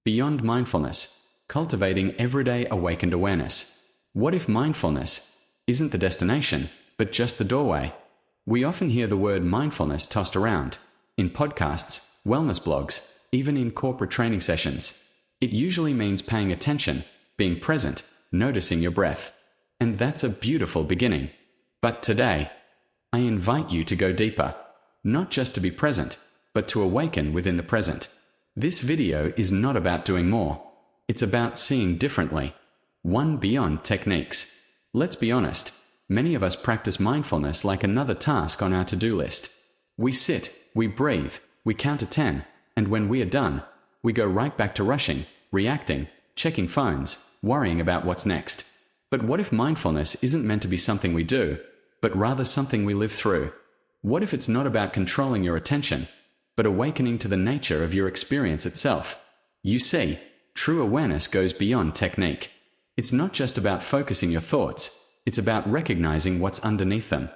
Beyond mindfulness, cultivating everyday awakened awareness. What if mindfulness isn't the destination, but just the doorway? We often hear the word mindfulness tossed around, in podcasts, wellness blogs, even in corporate training sessions. It usually means paying attention, being present, noticing your breath. And that's a beautiful beginning. But today, I invite you to go deeper, not just to be present, but to awaken within the present. This video is not about doing more. It's about seeing differently. One beyond techniques. Let's be honest, many of us practice mindfulness like another task on our to-do list. We sit, we breathe, we count to 10, and when we are done, we go right back to rushing, reacting, checking phones, worrying about what's next. But what if mindfulness isn't meant to be something we do, but rather something we live through? What if it's not about controlling your attention, but awakening to the nature of your experience itself? You see, true awareness goes beyond technique. It's not just about focusing your thoughts, it's about recognizing what's underneath them.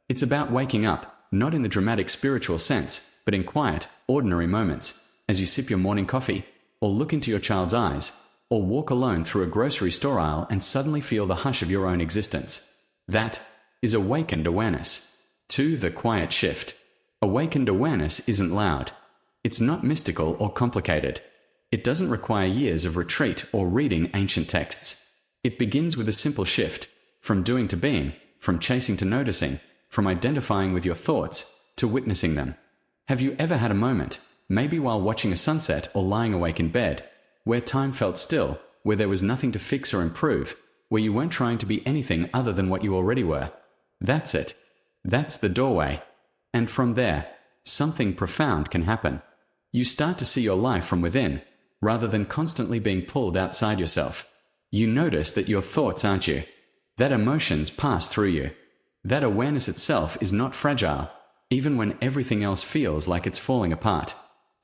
It's about waking up, not in the dramatic spiritual sense, but in quiet, ordinary moments, as you sip your morning coffee, or look into your child's eyes, or walk alone through a grocery store aisle and suddenly feel the hush of your own existence. That is awakened awareness. 2. The quiet shift. Awakened awareness isn't loud. It's not mystical or complicated. It doesn't require years of retreat or reading ancient texts. It begins with a simple shift, from doing to being, from chasing to noticing, from identifying with your thoughts to witnessing them. Have you ever had a moment, maybe while watching a sunset or lying awake in bed, where time felt still, where there was nothing to fix or improve, where you weren't trying to be anything other than what you already were? That's it. That's the doorway. And from there, something profound can happen. You start to see your life from within, rather than constantly being pulled outside yourself. You notice that your thoughts aren't you, that emotions pass through you, that awareness itself is not fragile, even when everything else feels like it's falling apart.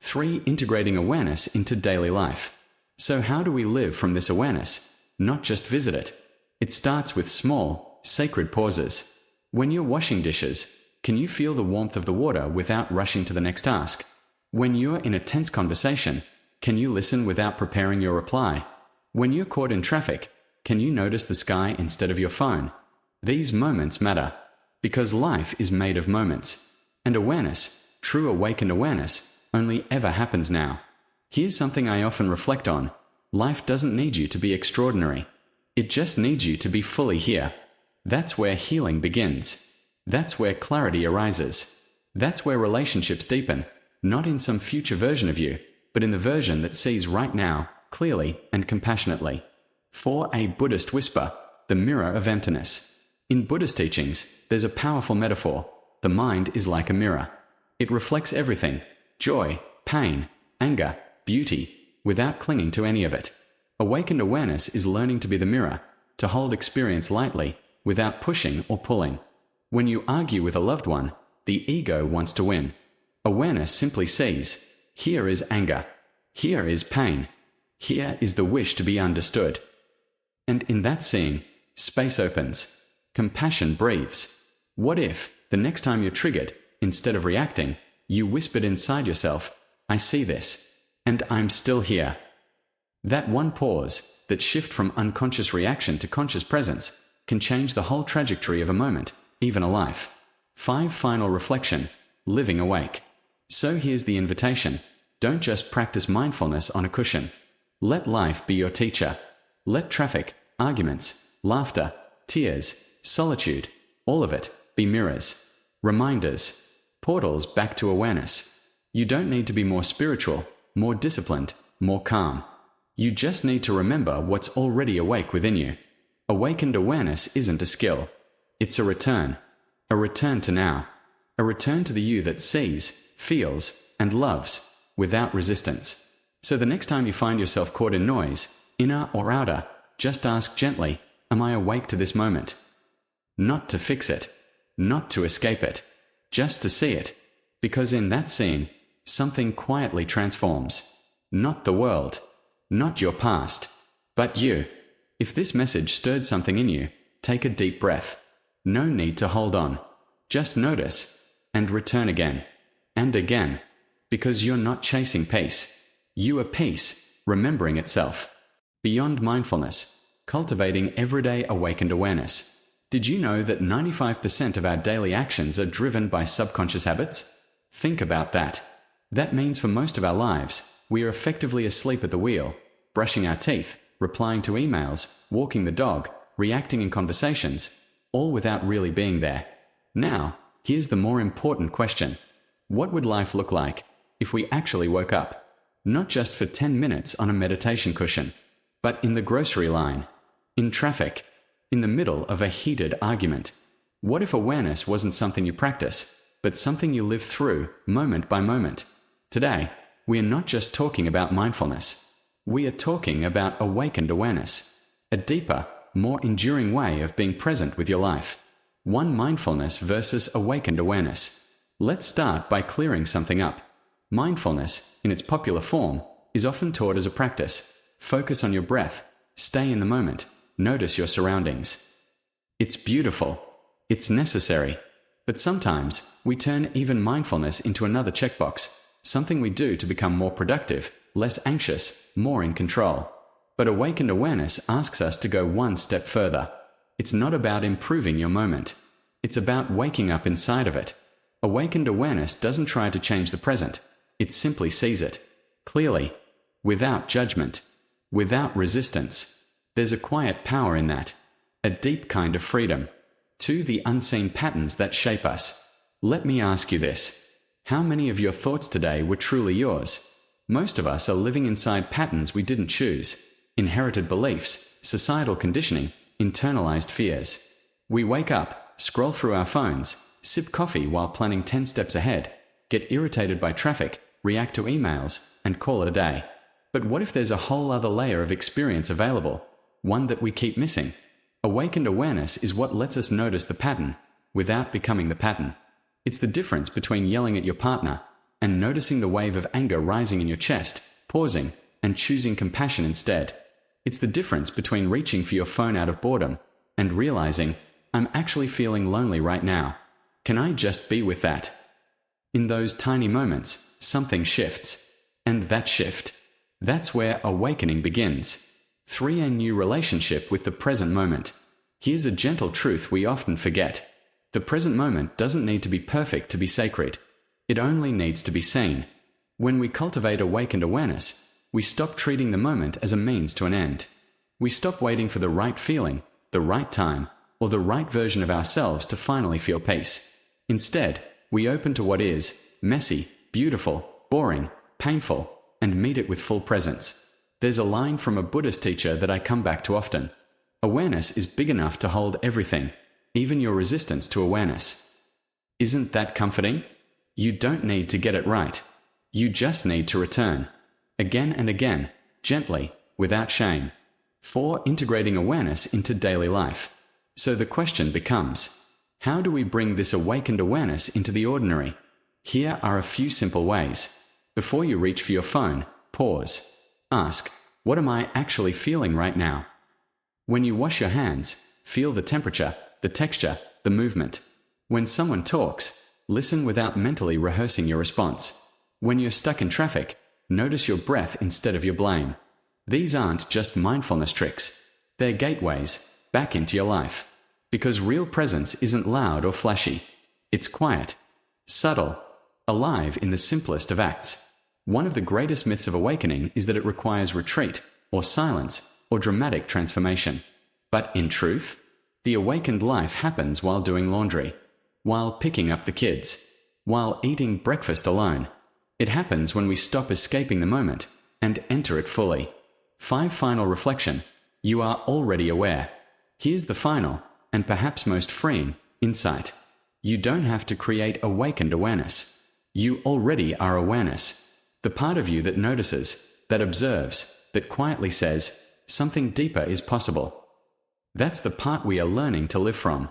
3. Integrating awareness into daily life. So how do we live from this awareness, not just visit it? It starts with small, sacred pauses. When you're washing dishes, can you feel the warmth of the water without rushing to the next task? When you're in a tense conversation, can you listen without preparing your reply? When you're caught in traffic, can you notice the sky instead of your phone? These moments matter, because life is made of moments. And awareness, true awakened awareness, only ever happens now. Here's something I often reflect on. Life doesn't need you to be extraordinary. It just needs you to be fully here. That's where healing begins. That's where clarity arises. That's where relationships deepen, not in some future version of you, but in the version that sees right now, clearly and compassionately. 4. A Buddhist whisper, the mirror of emptiness. In Buddhist teachings, there's a powerful metaphor. The mind is like a mirror. It reflects everything: joy, pain, anger, beauty, without clinging to any of it. Awakened awareness is learning to be the mirror, to hold experience lightly, without pushing or pulling. When you argue with a loved one, the ego wants to win. Awareness simply sees, here is anger, here is pain, here is the wish to be understood. And in that seeing, space opens. Compassion breathes. What if, the next time you're triggered, instead of reacting, you whispered inside yourself, I see this, and I'm still here? That one pause, that shift from unconscious reaction to conscious presence, can change the whole trajectory of a moment, even a life. 5. Final reflection, living awake. So here's the invitation. Don't just practice mindfulness on a cushion. Let life be your teacher. Let traffic, arguments, laughter, tears, solitude, all of it, be mirrors, reminders, portals back to awareness. You don't need to be more spiritual, more disciplined, more calm. You just need to remember what's already awake within you. Awakened awareness isn't a skill. It's a return to now, a return to the you that sees, feels, and loves, without resistance. So the next time you find yourself caught in noise, inner or outer, just ask gently, am I awake to this moment? Not to fix it, not to escape it, just to see it, because in that seeing, something quietly transforms. Not the world, not your past, but you. If this message stirred something in you, take a deep breath. No need to hold on. Just notice, and return again, and again, because you're not chasing peace. You are peace, remembering itself. Beyond mindfulness, cultivating everyday awakened awareness. Did you know that 95% of our daily actions are driven by subconscious habits? Think about that. That means for most of our lives, we are effectively asleep at the wheel, brushing our teeth, replying to emails, walking the dog, reacting in conversations, all without really being there. Now, here's the more important question. What would life look like if we actually woke up? Not just for 10 minutes on a meditation cushion, but in the grocery line, in traffic, in the middle of a heated argument. What if awareness wasn't something you practice, but something you live through, moment by moment? Today, we are not just talking about mindfulness. We are talking about awakened awareness, a deeper, more enduring way of being present with your life. One mindfulness versus awakened awareness. Let's start by clearing something up. Mindfulness, in its popular form, is often taught as a practice. Focus on your breath, stay in the moment, notice your surroundings. It's beautiful. It's necessary. But sometimes, we turn even mindfulness into another checkbox, something we do to become more productive, less anxious, more in control. But awakened awareness asks us to go one step further. It's not about improving your moment. It's about waking up inside of it. Awakened awareness doesn't try to change the present. It simply sees it clearly, without judgment, without resistance. There's a quiet power in that, a deep kind of freedom. To the unseen patterns that shape us. Let me ask you this. How many of your thoughts today were truly yours? Most of us are living inside patterns we didn't choose. Inherited beliefs, societal conditioning, internalized fears. We wake up, scroll through our phones, sip coffee while planning 10 steps ahead, get irritated by traffic, react to emails, and call it a day. But what if there's a whole other layer of experience available? One that we keep missing. Awakened awareness is what lets us notice the pattern, without becoming the pattern. It's the difference between yelling at your partner and noticing the wave of anger rising in your chest, pausing, and choosing compassion instead. It's the difference between reaching for your phone out of boredom and realizing, I'm actually feeling lonely right now. Can I just be with that? In those tiny moments, something shifts. And that shift, that's where awakening begins. 3. A new relationship with the present moment. Here's a gentle truth we often forget. The present moment doesn't need to be perfect to be sacred. It only needs to be seen. When we cultivate awakened awareness, we stop treating the moment as a means to an end. We stop waiting for the right feeling, the right time, or the right version of ourselves to finally feel peace. Instead, we open to what is, messy, beautiful, boring, painful, and meet it with full presence. There's a line from a Buddhist teacher that I come back to often. Awareness is big enough to hold everything, even your resistance to awareness. Isn't that comforting? You don't need to get it right. You just need to return. Again and again, gently, without shame. 4. Integrating awareness into daily life. So the question becomes, how do we bring this awakened awareness into the ordinary? Here are a few simple ways. Before you reach for your phone, pause. Ask, what am I actually feeling right now? When you wash your hands, feel the temperature, the texture, the movement. When someone talks, listen without mentally rehearsing your response. When you're stuck in traffic, notice your breath instead of your blame. These aren't just mindfulness tricks. They're gateways back into your life. Because real presence isn't loud or flashy. It's quiet, subtle, alive in the simplest of acts. One of the greatest myths of awakening is that it requires retreat, or silence, or dramatic transformation. But in truth, the awakened life happens while doing laundry, while picking up the kids, while eating breakfast alone. It happens when we stop escaping the moment and enter it fully. 5. Final reflection. You are already aware. Here's the final, and perhaps most freeing, insight. You don't have to create awakened awareness. You already are awareness. The part of you that notices, that observes, that quietly says, something deeper is possible. That's the part we are learning to live from.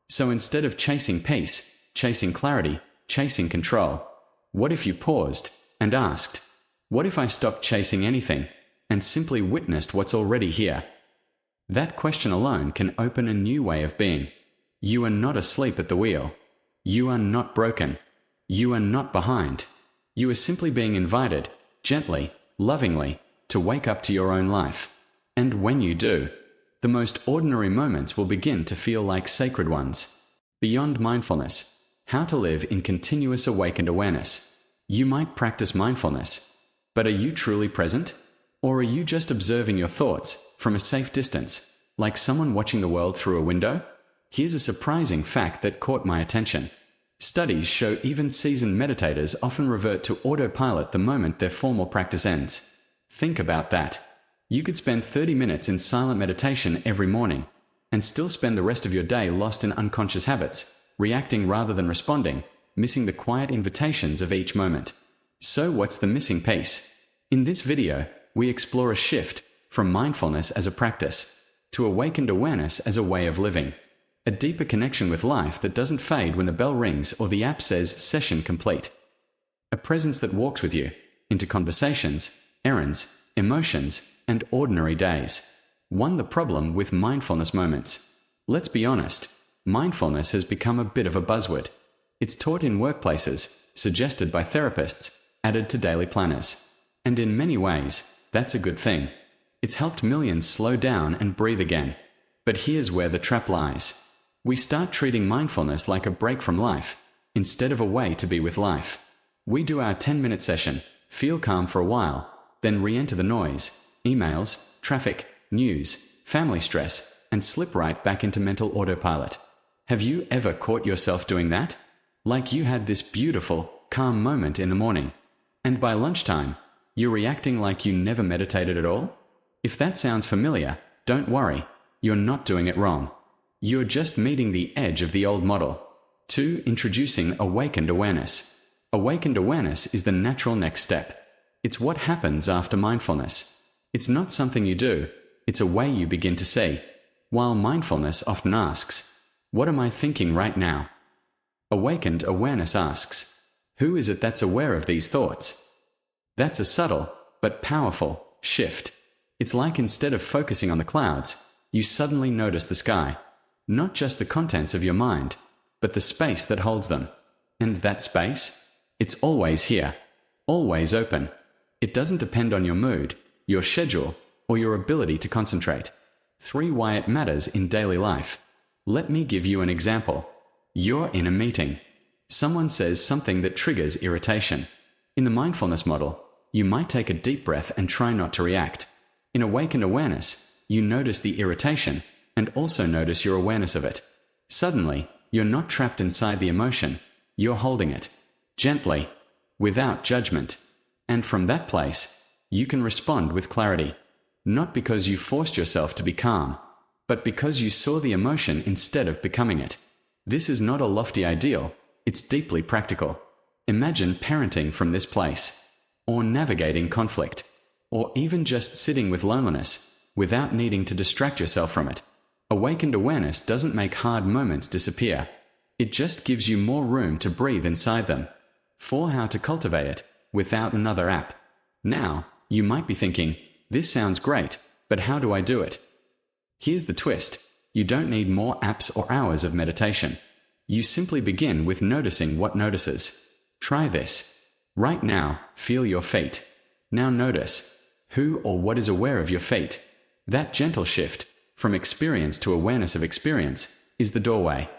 So instead of chasing peace, chasing clarity, chasing control, what if you paused and asked, what if I stopped chasing anything and simply witnessed what's already here? That question alone can open a new way of being. You are not asleep at the wheel. You are not broken. You are not behind. You are simply being invited, gently, lovingly, to wake up to your own life. And when you do, the most ordinary moments will begin to feel like sacred ones. Beyond mindfulness, how to live in continuous awakened awareness. You might practice mindfulness, but are you truly present? Or are you just observing your thoughts from a safe distance, like someone watching the world through a window? Here's a surprising fact that caught my attention. Studies show even seasoned meditators often revert to autopilot the moment their formal practice ends. Think about that. You could spend 30 minutes in silent meditation every morning, and still spend the rest of your day lost in unconscious habits, reacting rather than responding, missing the quiet invitations of each moment. So what's the missing piece? In this video, we explore a shift from mindfulness as a practice to awakened awareness as a way of living. A deeper connection with life that doesn't fade when the bell rings or the app says session complete. A presence that walks with you into conversations, errands, emotions, and ordinary days. The problem with mindfulness moments. Let's be honest, mindfulness has become a bit of a buzzword. It's taught in workplaces, suggested by therapists, added to daily planners. And in many ways, that's a good thing. It's helped millions slow down and breathe again. But here's where the trap lies. We start treating mindfulness like a break from life, instead of a way to be with life. We do our 10-minute session, feel calm for a while, then re-enter the noise, emails, traffic, news, family stress, and slip right back into mental autopilot. Have you ever caught yourself doing that? Like you had this beautiful, calm moment in the morning, and by lunchtime, you're reacting like you never meditated at all? If that sounds familiar, don't worry, you're not doing it wrong. You're just meeting the edge of the old model. 2. Introducing awakened awareness. Awakened awareness is the natural next step. It's what happens after mindfulness. It's not something you do, it's a way you begin to see. While mindfulness often asks, "What am I thinking right now?" Awakened awareness asks, "Who is it that's aware of these thoughts?" That's a subtle, but powerful, shift. It's like instead of focusing on the clouds, you suddenly notice the sky. Not just the contents of your mind, but the space that holds them. And that space? It's always here. Always open. It doesn't depend on your mood, your schedule, or your ability to concentrate. 3. Why it matters in daily life. Let me give you an example. You're in a meeting. Someone says something that triggers irritation. In the mindfulness model, you might take a deep breath and try not to react. In awakened awareness, you notice the irritation, and also notice your awareness of it. Suddenly, you're not trapped inside the emotion, you're holding it. Gently, without judgment. And from that place, you can respond with clarity. Not because you forced yourself to be calm, but because you saw the emotion instead of becoming it. This is not a lofty ideal, it's deeply practical. Imagine parenting from this place, or navigating conflict, or even just sitting with loneliness, without needing to distract yourself from it. Awakened awareness doesn't make hard moments disappear. It just gives you more room to breathe inside them. 4. How to cultivate it without another app. Now, you might be thinking, this sounds great, but how do I do it? Here's the twist. You don't need more apps or hours of meditation. You simply begin with noticing what notices. Try this. Right now, feel your feet. Now notice who or what is aware of your feet. That gentle shift, from experience to awareness of experience, is the doorway.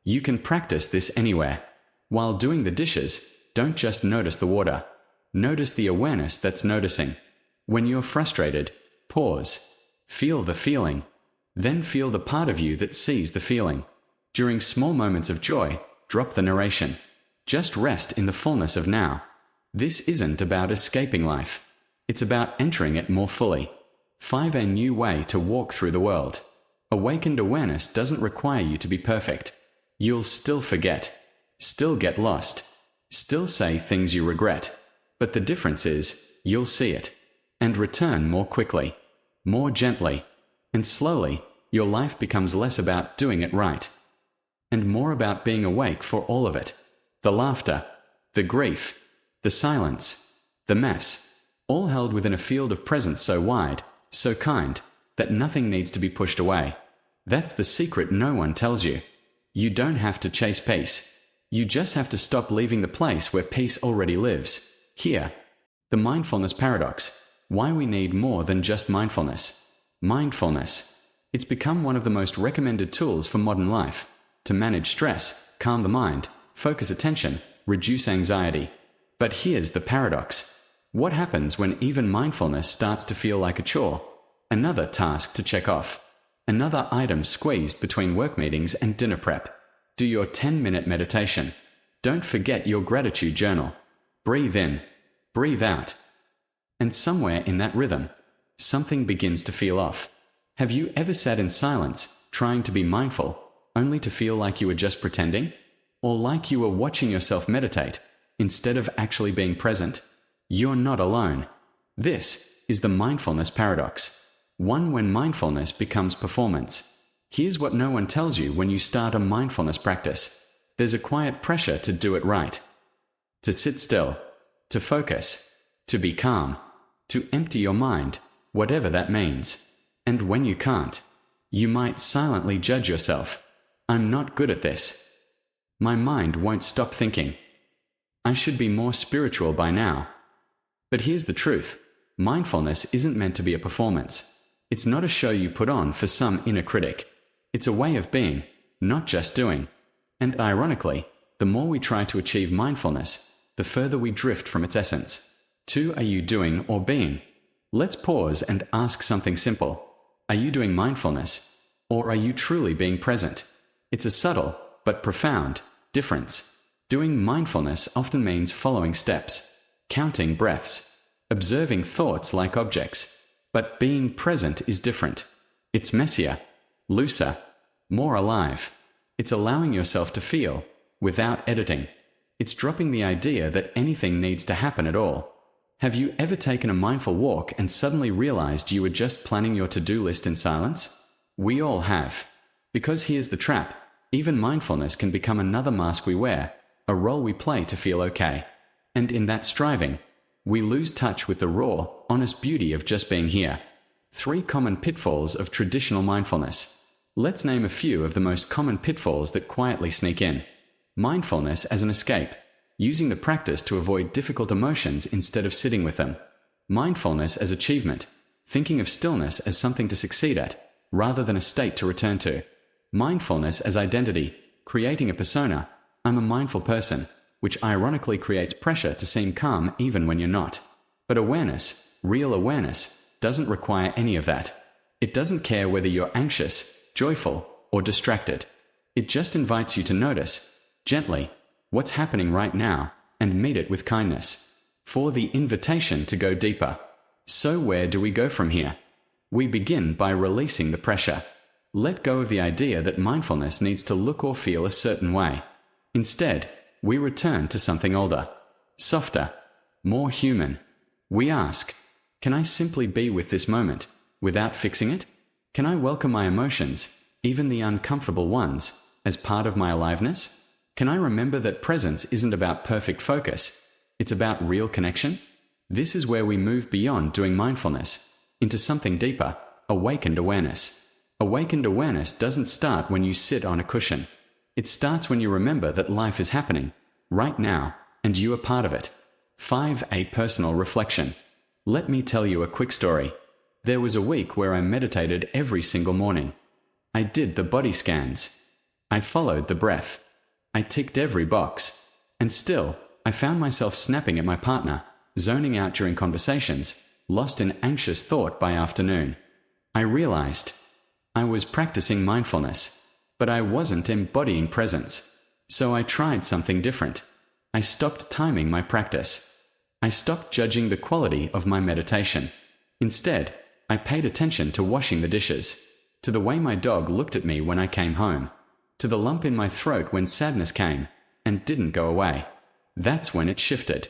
You can practice this anywhere. While doing the dishes, don't just notice the water. Notice the awareness that's noticing. When you're frustrated, pause. Feel the feeling. Then feel the part of you that sees the feeling. During small moments of joy, drop the narration. Just rest in the fullness of now. This isn't about escaping life. It's about entering it more fully. 5. A new way to walk through the world. Awakened awareness doesn't require you to be perfect. You'll still forget, still get lost, still say things you regret. But the difference is, you'll see it, and return more quickly, more gently, and slowly, your life becomes less about doing it right, and more about being awake for all of it. The laughter, the grief, the silence, the mess, all held within a field of presence so wide, so kind, that nothing needs to be pushed away. That's the secret no one tells you. You don't have to chase peace. You just have to stop leaving the place where peace already lives. Here. The mindfulness paradox. why we need more than just mindfulness. Mindfulness. It's become one of the most recommended tools for modern life to manage stress, calm the mind, focus attention, reduce anxiety. But here's the paradox. What happens when even mindfulness starts to feel like a chore? Another task to check off. Another item squeezed between work meetings and dinner prep. Do your 10-minute meditation. Don't forget your gratitude journal. Breathe in. Breathe out. And somewhere in that rhythm, something begins to feel off. Have you ever sat in silence, trying to be mindful, only to feel like you were just pretending? Or like you were watching yourself meditate, instead of actually being present? You're not alone. This is the mindfulness paradox. One when mindfulness becomes performance. Here's what no one tells you when you start a mindfulness practice. There's a quiet pressure to do it right. To sit still. To focus. To be calm. To empty your mind, whatever that means. And when you can't, you might silently judge yourself. I'm not good at this. My mind won't stop thinking. I should be more spiritual by now. But here's the truth. Mindfulness isn't meant to be a performance. It's not a show you put on for some inner critic. It's a way of being, not just doing. And ironically, the more we try to achieve mindfulness, the further we drift from its essence. Are you doing or being? Let's pause and ask something simple. Are you doing mindfulness? Or are you truly being present? It's a subtle, but profound, difference. Doing mindfulness often means following steps, counting breaths, observing thoughts like objects. But being present is different. It's messier, looser, more alive. It's allowing yourself to feel, without editing. It's dropping the idea that anything needs to happen at all. Have you ever taken a mindful walk and suddenly realized you were just planning your to-do list in silence? We all have. Because here's the trap. Even mindfulness can become another mask we wear, a role we play to feel okay. And in that striving, we lose touch with the raw, honest beauty of just being here. 3 common pitfalls of traditional mindfulness. Let's name a few of the most common pitfalls that quietly sneak in. Mindfulness as an escape. Using the practice to avoid difficult emotions instead of sitting with them. Mindfulness as achievement. Thinking of stillness as something to succeed at, rather than a state to return to. Mindfulness as identity. Creating a persona. I'm a mindful person, which ironically creates pressure to seem calm even when you're not. But awareness, real awareness, doesn't require any of that. It doesn't care whether you're anxious, joyful, or distracted. It just invites you to notice, gently, what's happening right now, and meet it with kindness. For the invitation to go deeper. So where do we go from here? We begin by releasing the pressure. Let go of the idea that mindfulness needs to look or feel a certain way. Instead, we return to something older, softer, more human. We ask, can I simply be with this moment, without fixing it? Can I welcome my emotions, even the uncomfortable ones, as part of my aliveness? Can I remember that presence isn't about perfect focus, it's about real connection? This is where we move beyond doing mindfulness, into something deeper, awakened awareness. Awakened awareness doesn't start when you sit on a cushion. It starts when you remember that life is happening, right now, and you are part of it. 5. A personal reflection. Let me tell you a quick story. There was a week where I meditated every single morning. I did the body scans. I followed the breath. I ticked every box. And still, I found myself snapping at my partner, zoning out during conversations, lost in anxious thought by afternoon. I realized I was practicing mindfulness, but I wasn't embodying presence. So I tried something different. I stopped timing my practice. I stopped judging the quality of my meditation. Instead, I paid attention to washing the dishes, to the way my dog looked at me when I came home, to the lump in my throat when sadness came and didn't go away. That's when it shifted.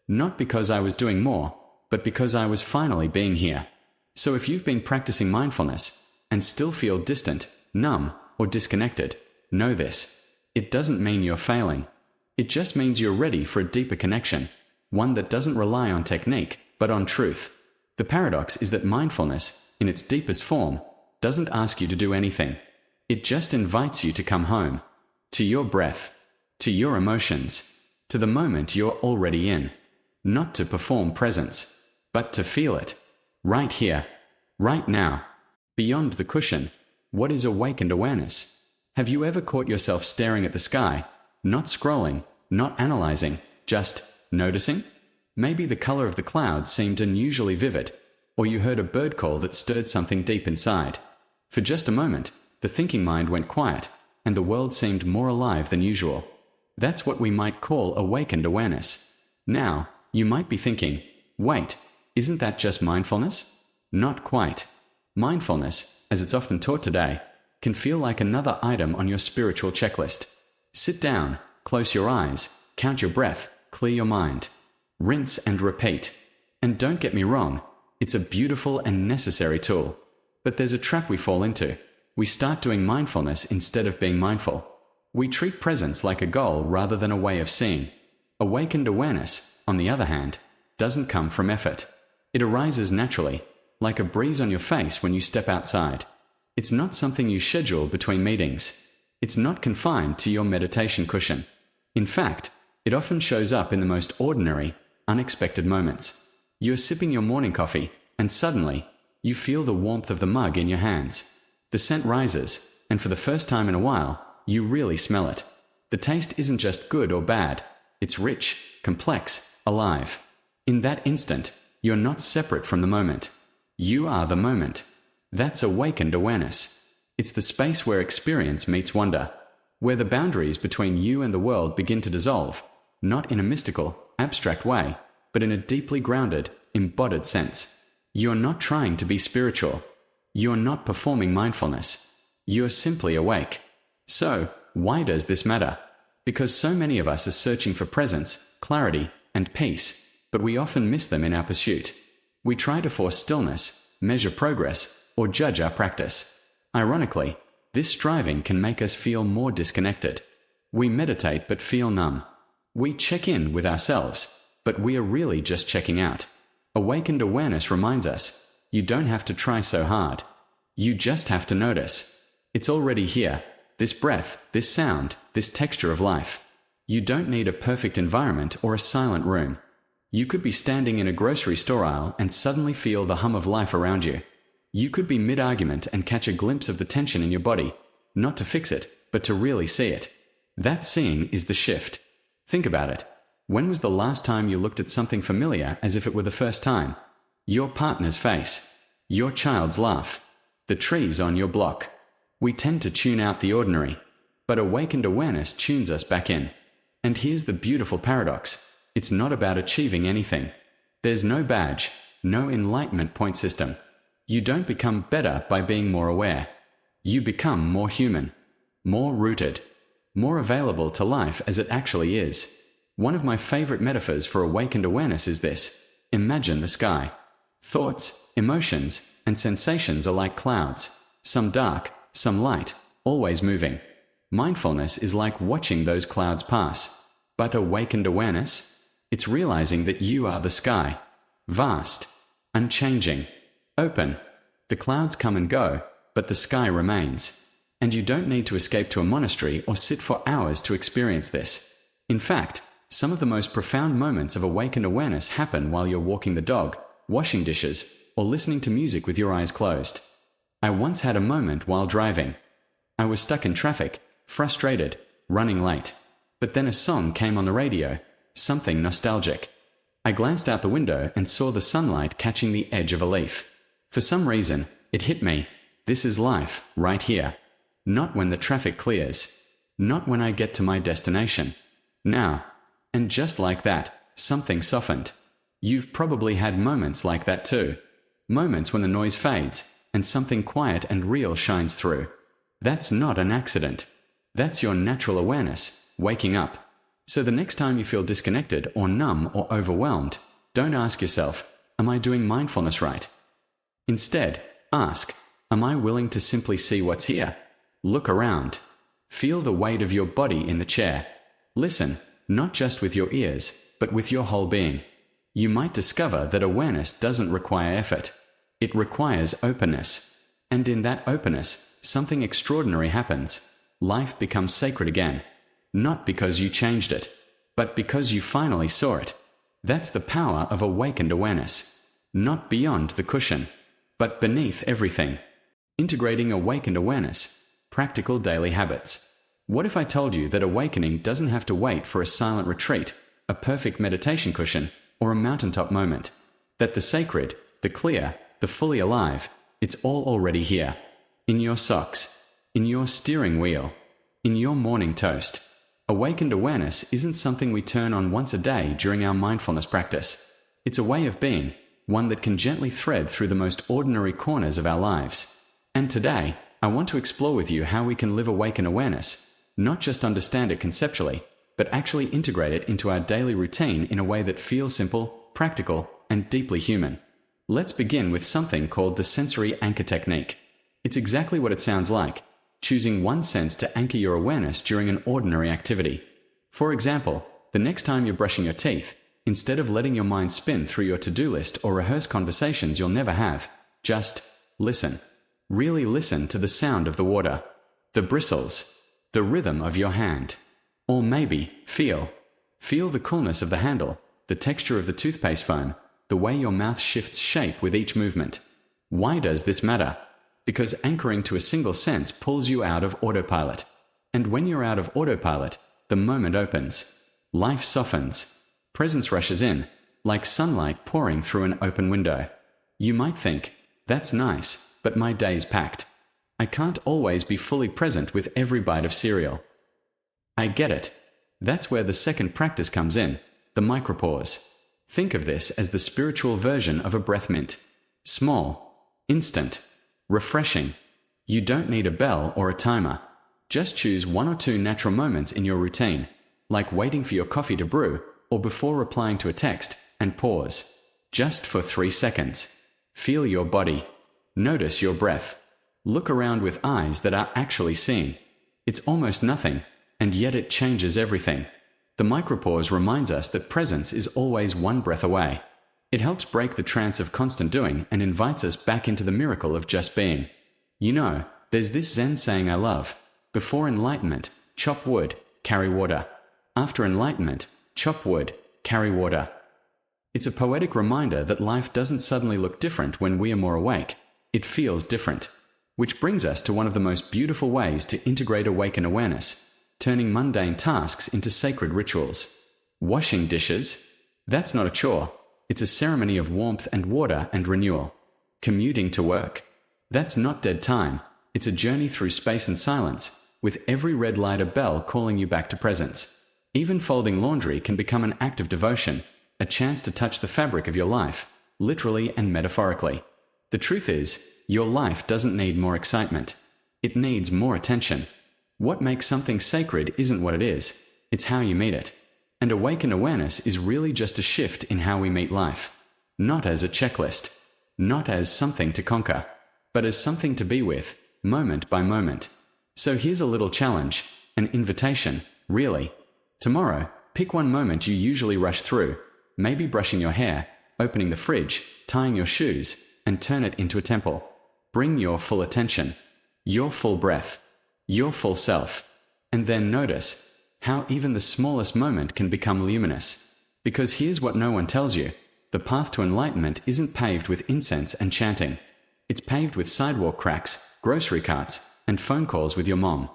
Not because I was doing more, but because I was finally being here. So if you've been practicing mindfulness and still feel distant, numb, or disconnected, know this. It doesn't mean you're failing. It just means you're ready for a deeper connection, one that doesn't rely on technique, but on truth. The paradox is that mindfulness, in its deepest form, doesn't ask you to do anything. It just invites you to come home, to your breath, to your emotions, to the moment you're already in. Not to perform presence, but to feel it. right here, right now. Beyond the cushion, what is awakened awareness? Have you ever caught yourself staring at the sky, not scrolling, not analyzing, just noticing? Maybe the color of the clouds seemed unusually vivid, or you heard a bird call that stirred something deep inside. For just a moment, the thinking mind went quiet, and the world seemed more alive than usual. That's what we might call awakened awareness. Now, you might be thinking, wait, isn't that just mindfulness? Not quite. Mindfulness, as it's often taught today, can feel like another item on your spiritual checklist. Sit down, close your eyes, count your breath, clear your mind. Rinse and repeat. And don't get me wrong, it's a beautiful and necessary tool. But there's a trap we fall into. We start doing mindfulness instead of being mindful. We treat presence like a goal rather than a way of seeing. Awakened awareness, on the other hand, doesn't come from effort. It arises naturally, like a breeze on your face when you step outside. It's not something you schedule between meetings. It's not confined to your meditation cushion. In fact, it often shows up in the most ordinary, unexpected moments. You're sipping your morning coffee, and suddenly, you feel the warmth of the mug in your hands. The scent rises, and for the first time in a while, you really smell it. The taste isn't just good or bad. It's rich, complex, alive. In that instant, you're not separate from the moment. You are the moment. That's awakened awareness. It's the space where experience meets wonder, where the boundaries between you and the world begin to dissolve, not in a mystical, abstract way, but in a deeply grounded, embodied sense. You're not trying to be spiritual. You're not performing mindfulness. You're simply awake. So, why does this matter? Because so many of us are searching for presence, clarity, and peace, but we often miss them in our pursuit. We try to force stillness, measure progress, or judge our practice. Ironically, this striving can make us feel more disconnected. We meditate but feel numb. We check in with ourselves, but we are really just checking out. Awakened awareness reminds us, you don't have to try so hard. You just have to notice. It's already here. This breath, this sound, this texture of life. You don't need a perfect environment or a silent room. You could be standing in a grocery store aisle and suddenly feel the hum of life around you. You could be mid-argument and catch a glimpse of the tension in your body, not to fix it, but to really see it. That seeing is the shift. Think about it. When was the last time you looked at something familiar as if it were the first time? Your partner's face, your child's laugh, the trees on your block. We tend to tune out the ordinary, but awakened awareness tunes us back in. And here's the beautiful paradox. It's not about achieving anything. There's no badge, no enlightenment point system. You don't become better by being more aware. You become more human, more rooted, more available to life as it actually is. One of my favorite metaphors for awakened awareness is this. Imagine the sky. Thoughts, emotions, and sensations are like clouds, some dark, some light, always moving. Mindfulness is like watching those clouds pass. But awakened awareness? It's realizing that you are the sky. Vast, unchanging, open. The clouds come and go, but the sky remains. And you don't need to escape to a monastery or sit for hours to experience this. In fact, some of the most profound moments of awakened awareness happen while you're walking the dog, washing dishes, or listening to music with your eyes closed. I once had a moment while driving. I was stuck in traffic, frustrated, running late. But then a song came on the radio, something nostalgic. I glanced out the window and saw the sunlight catching the edge of a leaf. For some reason, it hit me. This is life, right here. Not when the traffic clears. Not when I get to my destination. Now. And just like that, something softened. You've probably had moments like that too. Moments when the noise fades, and something quiet and real shines through. That's not an accident. That's your natural awareness, waking up. So the next time you feel disconnected or numb or overwhelmed, don't ask yourself, am I doing mindfulness right? Instead, ask, am I willing to simply see what's here? Look around. Feel the weight of your body in the chair. Listen, not just with your ears, but with your whole being. You might discover that awareness doesn't require effort. It requires openness. And in that openness, something extraordinary happens. Life becomes sacred again. Not because you changed it, but because you finally saw it. That's the power of awakened awareness. not beyond the cushion, but beneath everything. Integrating awakened awareness, practical daily habits. What if I told you that awakening doesn't have to wait for a silent retreat, a perfect meditation cushion, or a mountaintop moment? That the sacred, the clear, the fully alive, it's all already here. In your socks, in your steering wheel, in your morning toast. Awakened awareness isn't something we turn on once a day during our mindfulness practice. It's a way of being, one that can gently thread through the most ordinary corners of our lives. And today, I want to explore with you how we can live awakened awareness, not just understand it conceptually, but actually integrate it into our daily routine in a way that feels simple, practical, and deeply human. Let's begin with something called the sensory anchor technique. It's exactly what it sounds like, choosing one sense to anchor your awareness during an ordinary activity. For example, the next time you're brushing your teeth, instead of letting your mind spin through your to-do list or rehearse conversations you'll never have, just listen. Really listen to the sound of the water, the bristles, the rhythm of your hand. Or maybe feel the coolness of the handle, the texture of the toothpaste foam, the way your mouth shifts shape with each movement. Why does this matter? Because anchoring to a single sense pulls you out of autopilot. And when you're out of autopilot, the moment opens. Life softens. Presence rushes in, like sunlight pouring through an open window. You might think, that's nice, but my day's packed. I can't always be fully present with every bite of cereal. I get it. That's where the second practice comes in, the micropause. Think of this as the spiritual version of a breath mint. Small, instant, refreshing. You don't need a bell or a timer. Just choose 1 or 2 natural moments in your routine, like waiting for your coffee to brew or before replying to a text, and pause. Just for 3 seconds. Feel your body. Notice your breath. Look around with eyes that are actually seeing. It's almost nothing, and yet it changes everything. The micropause reminds us that presence is always one breath away. It helps break the trance of constant doing and invites us back into the miracle of just being. You know, there's this Zen saying I love. Before enlightenment, chop wood, carry water. After enlightenment, chop wood, carry water. It's a poetic reminder that life doesn't suddenly look different when we are more awake. It feels different. Which brings us to one of the most beautiful ways to integrate awakened awareness, turning mundane tasks into sacred rituals. Washing dishes? That's not a chore. It's a ceremony of warmth and water and renewal. Commuting to work? That's not dead time. It's a journey through space and silence, with every red light a bell calling you back to presence. Even folding laundry can become an act of devotion, a chance to touch the fabric of your life, literally and metaphorically. The truth is, your life doesn't need more excitement. It needs more attention. What makes something sacred isn't what it is, it's how you meet it. And awakened awareness is really just a shift in how we meet life. Not as a checklist, not as something to conquer, but as something to be with, moment by moment. So here's a little challenge, an invitation, really. Tomorrow, pick one moment you usually rush through, maybe brushing your hair, opening the fridge, tying your shoes, and turn it into a temple. Bring your full attention, your full breath, your full self, and then notice how even the smallest moment can become luminous. Because here's what no one tells you. The path to enlightenment isn't paved with incense and chanting. It's paved with sidewalk cracks, grocery carts, and phone calls with your mom.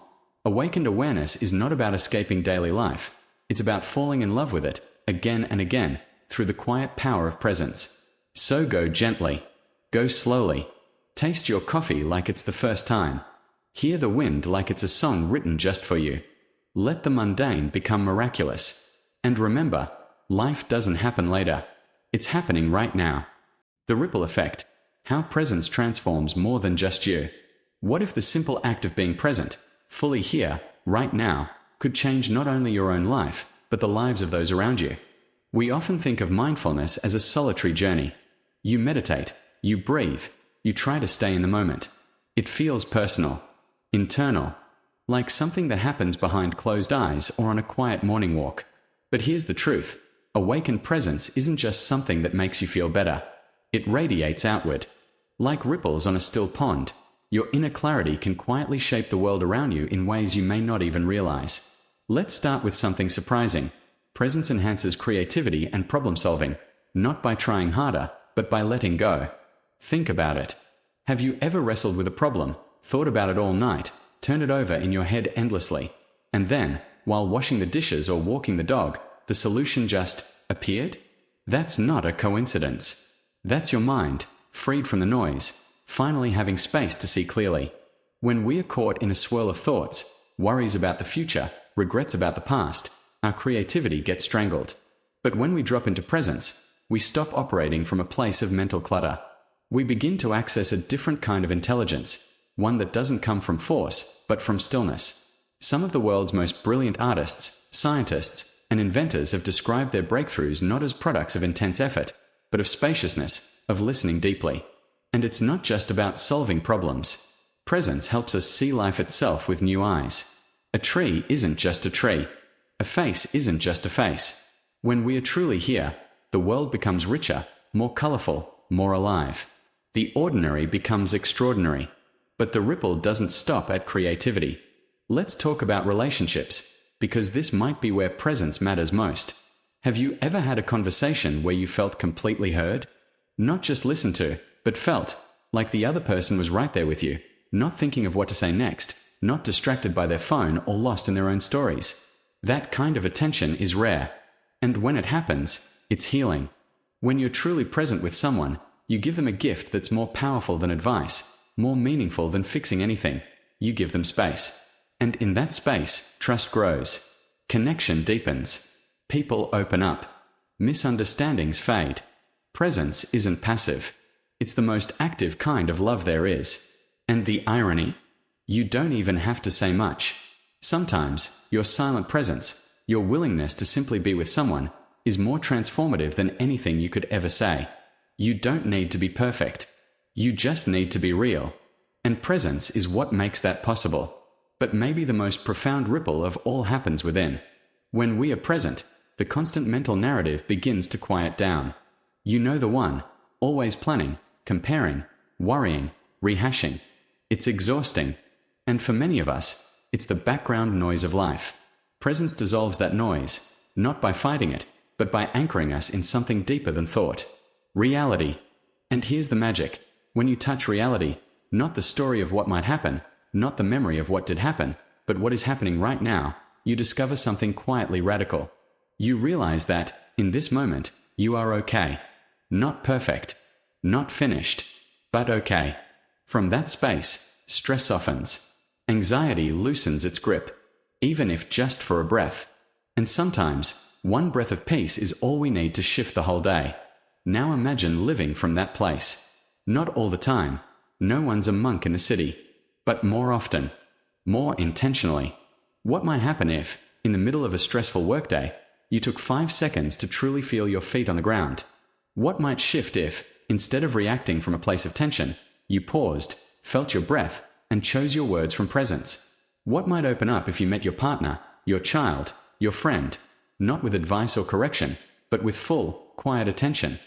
Awakened awareness is not about escaping daily life. It's about falling in love with it, again and again, through the quiet power of presence. So go gently. Go slowly. Taste your coffee like it's the first time. Hear the wind like it's a song written just for you. Let the mundane become miraculous. And remember, life doesn't happen later. It's happening right now. The ripple effect. How presence transforms more than just you. What if the simple act of being present, fully here, right now, could change not only your own life, but the lives of those around you? We often think of mindfulness as a solitary journey. You meditate, you breathe, you try to stay in the moment. It feels personal, internal, like something that happens behind closed eyes or on a quiet morning walk. But here's the truth. Awakened presence isn't just something that makes you feel better. It radiates outward. Like ripples on a still pond, your inner clarity can quietly shape the world around you in ways you may not even realize. Let's start with something surprising. Presence enhances creativity and problem solving, not by trying harder, but by letting go. Think about it. Have you ever wrestled with a problem, thought about it all night, turned it over in your head endlessly, and then, while washing the dishes or walking the dog, the solution just appeared? That's not a coincidence. That's your mind, freed from the noise, finally having space to see clearly. When we are caught in a swirl of thoughts, worries about the future, regrets about the past, our creativity gets strangled. But when we drop into presence, we stop operating from a place of mental clutter. We begin to access a different kind of intelligence, one that doesn't come from force, but from stillness. Some of the world's most brilliant artists, scientists, and inventors have described their breakthroughs not as products of intense effort, but of spaciousness, of listening deeply. And it's not just about solving problems. Presence helps us see life itself with new eyes. A tree isn't just a tree. A face isn't just a face. When we are truly here, the world becomes richer, more colorful, more alive. The ordinary becomes extraordinary. But the ripple doesn't stop at creativity. Let's talk about relationships, because this might be where presence matters most. Have you ever had a conversation where you felt completely heard? Not just listened to, but felt, like the other person was right there with you, not thinking of what to say next, not distracted by their phone or lost in their own stories. That kind of attention is rare. And when it happens, it's healing. When you're truly present with someone, you give them a gift that's more powerful than advice, more meaningful than fixing anything. You give them space. And in that space, trust grows. Connection deepens. People open up. Misunderstandings fade. Presence isn't passive. It's the most active kind of love there is. And the irony? You don't even have to say much. Sometimes, your silent presence, your willingness to simply be with someone, is more transformative than anything you could ever say. You don't need to be perfect. You just need to be real. And presence is what makes that possible. But maybe the most profound ripple of all happens within. When we are present, the constant mental narrative begins to quiet down. You know the one, always planning, comparing, worrying, rehashing. It's exhausting. And for many of us, it's the background noise of life. Presence dissolves that noise, not by fighting it, but by anchoring us in something deeper than thought. Reality. And here's the magic. When you touch reality, not the story of what might happen, not the memory of what did happen, but what is happening right now, you discover something quietly radical. You realize that, in this moment, you are okay. Not perfect. Not finished. But okay. From that space, stress softens. Anxiety loosens its grip. Even if just for a breath. And sometimes, one breath of peace is all we need to shift the whole day. Now imagine living from that place. Not all the time. No one's a monk in the city. But more often. More intentionally. What might happen if, in the middle of a stressful workday, you took 5 seconds to truly feel your feet on the ground? What might shift if, instead of reacting from a place of tension, you paused, felt your breath, and chose your words from presence? What might open up if you met your partner, your child, your friend, not with advice or correction, but with full, quiet attention?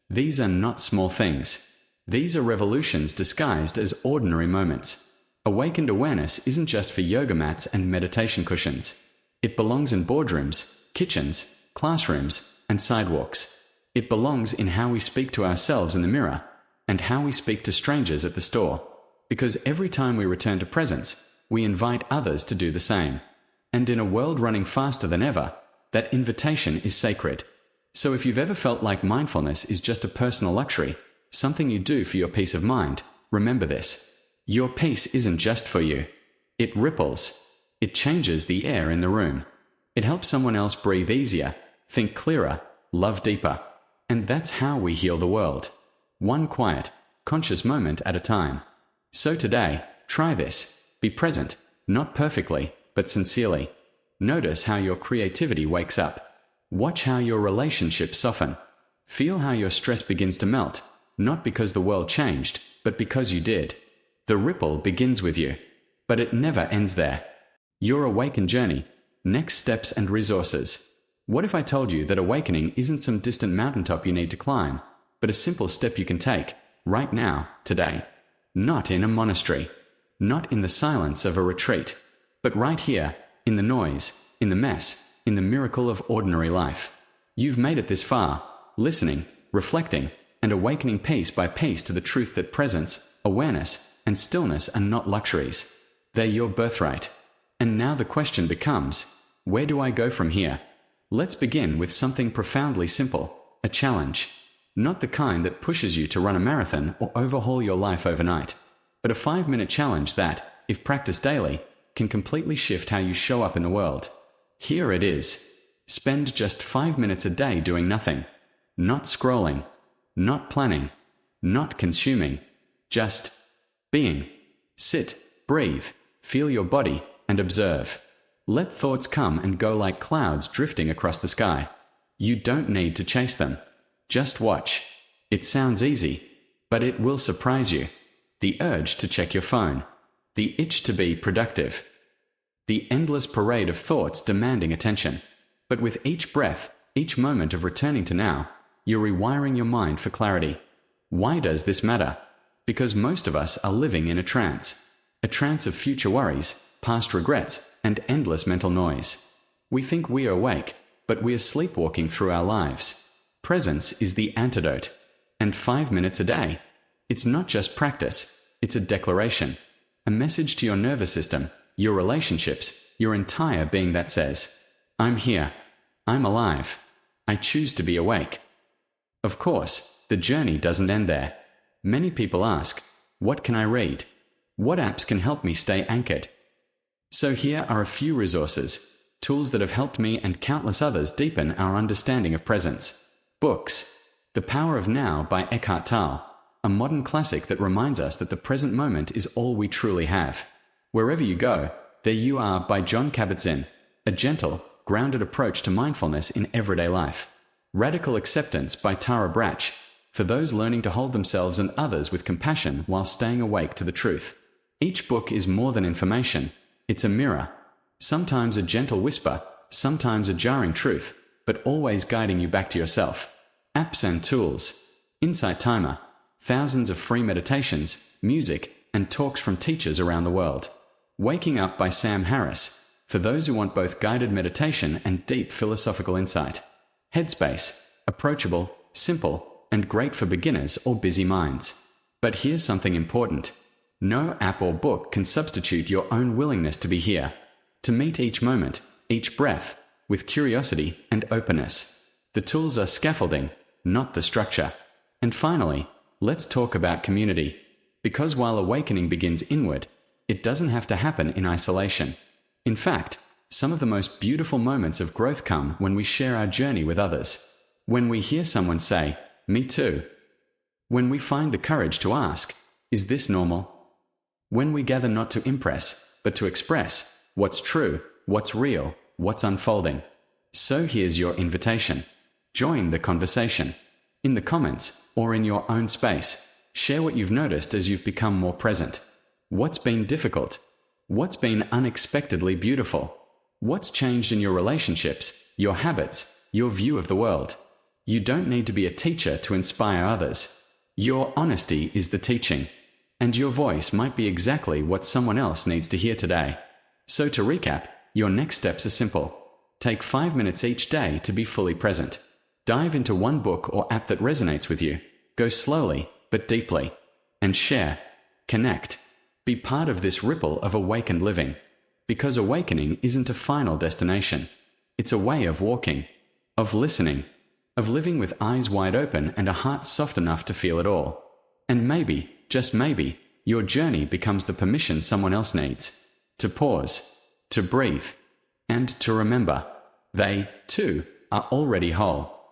These are not small things. These are revolutions disguised as ordinary moments. Awakened awareness isn't just for yoga mats and meditation cushions. It belongs in boardrooms, kitchens, classrooms, and sidewalks. It belongs in how we speak to ourselves in the mirror, and how we speak to strangers at the store. Because every time we return to presence, we invite others to do the same. And in a world running faster than ever, that invitation is sacred. So if you've ever felt like mindfulness is just a personal luxury, something you do for your peace of mind, remember this. Your peace isn't just for you. It ripples. It changes the air in the room. It helps someone else breathe easier, think clearer, love deeper. And that's how we heal the world. One quiet, conscious moment at a time. So today, try this. Be present, not perfectly, but sincerely. Notice how your creativity wakes up. Watch how your relationships soften. Feel how your stress begins to melt, not because the world changed, but because you did. The ripple begins with you, but it never ends there. Your awakened journey, next steps and resources. What if I told you that awakening isn't some distant mountaintop you need to climb, but a simple step you can take, right now, today? Not in a monastery, not in the silence of a retreat, but right here, in the noise, in the mess, in the miracle of ordinary life. You've made it this far, listening, reflecting, and awakening piece by piece to the truth that presence, awareness, and stillness are not luxuries. They're your birthright. And now the question becomes, where do I go from here? Let's begin with something profoundly simple, a challenge. Not the kind that pushes you to run a marathon or overhaul your life overnight, but a 5-minute challenge that, if practiced daily, can completely shift how you show up in the world. Here it is. Spend just 5 minutes a day doing nothing. Not scrolling. Not planning. Not consuming. Just being. Sit, breathe, feel your body, and observe. Let thoughts come and go like clouds drifting across the sky. You don't need to chase them. Just watch. It sounds easy, but it will surprise you. The urge to check your phone. The itch to be productive. The endless parade of thoughts demanding attention. But with each breath, each moment of returning to now, you're rewiring your mind for clarity. Why does this matter? Because most of us are living in a trance of future worries, past regrets, and endless mental noise. We think we are awake, but we are sleepwalking through our lives. Presence is the antidote. And 5 minutes a day. It's not just practice, it's a declaration. A message to your nervous system, your relationships, your entire being that says, I'm here. I'm alive. I choose to be awake. Of course, the journey doesn't end there. Many people ask, what can I read? What apps can help me stay anchored? So here are a few resources, tools that have helped me and countless others deepen our understanding of presence. Books. The Power of Now by Eckhart Tolle, a modern classic that reminds us that the present moment is all we truly have. Wherever you go, there you are by Jon Kabat-Zinn, a gentle, grounded approach to mindfulness in everyday life. Radical Acceptance by Tara Brach, for those learning to hold themselves and others with compassion while staying awake to the truth. Each book is more than information, it's a mirror. Sometimes a gentle whisper, sometimes a jarring truth, but always guiding you back to yourself. Apps and tools. Insight Timer. Thousands of free meditations, music, and talks from teachers around the world. Waking Up by Sam Harris, for those who want both guided meditation and deep philosophical insight. Headspace. Approachable, simple, and great for beginners or busy minds. But here's something important. No app or book can substitute your own willingness to be here. To meet each moment, each breath, with curiosity and openness. The tools are scaffolding, not the structure. And finally, let's talk about community. Because while awakening begins inward, it doesn't have to happen in isolation. In fact, some of the most beautiful moments of growth come when we share our journey with others. When we hear someone say, "Me too." When we find the courage to ask, "Is this normal?" When we gather not to impress, but to express what's true, what's real, what's unfolding. So here's your invitation. Join the conversation. In the comments, or in your own space, share what you've noticed as you've become more present. What's been difficult? What's been unexpectedly beautiful? What's changed in your relationships, your habits, your view of the world? You don't need to be a teacher to inspire others. Your honesty is the teaching. And your voice might be exactly what someone else needs to hear today. So to recap, your next steps are simple. Take 5 minutes each day to be fully present. Dive into one book or app that resonates with you. Go slowly, but deeply. And share. Connect. Be part of this ripple of awakened living. Because awakening isn't a final destination. It's a way of walking. Of listening. Of living with eyes wide open and a heart soft enough to feel it all. And maybe, just maybe, your journey becomes the permission someone else needs. To pause. To breathe. And to remember. They, too, are already whole.